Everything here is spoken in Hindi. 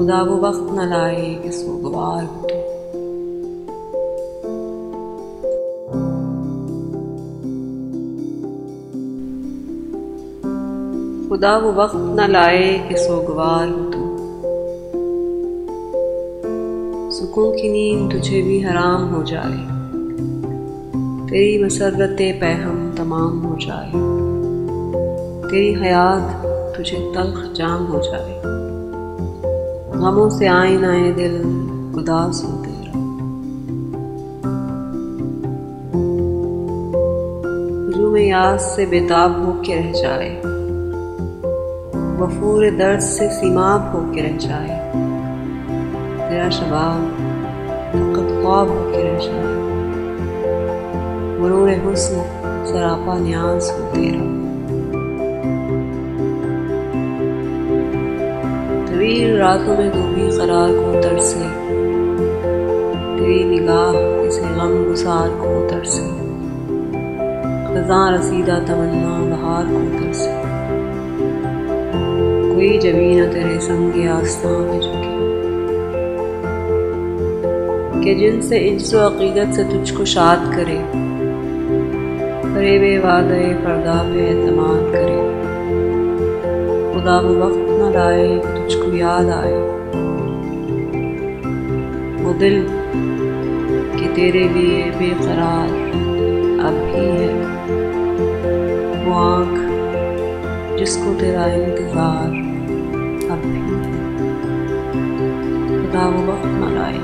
खुदा वो वक्त न लाए कि सोगवार हो तुम। खुदा वो वक्त न लाए कि सोगवार हो तुम। सुकून की नींद तुझे भी हराम हो जाए, तेरी मसरतें पैहम तमाम हो जाए, तेरी हयात तुझे तल्ख जाम हो जाए। गमों से आईनाए दिल उदास हो तेरा, हुजूम यास से बेताब हो के रह जाए, वफूर दर्द से सीमाब हो के रह जाए। तेरा शबाब फकत ख्वाब हो के रह जाए, गुरूर हुस्न सरापा न्याज हो तेरा। तवील रातों में तू भी करार को तरसे, तेरी निगाह किसी गम गुसार को तरसे। खज़ां रसीदा तमन्ना बहार को तरसे, कोई जबी न तेरे संगे आस्तां में झुके, कि जिनसे इज्ज़ो अक़ीदत से तुझको शाद करे, फरेबे वादे पर्दा पे एतमाद करे। खुदा वो वक्त न लाए कि तुझको याद आए, वो दिल कि तेरे लिए बेकरार अब भी है, वो आँख जिसको तेरा इंतज़ार अब भी है। खुदा वो वक्त न लाए।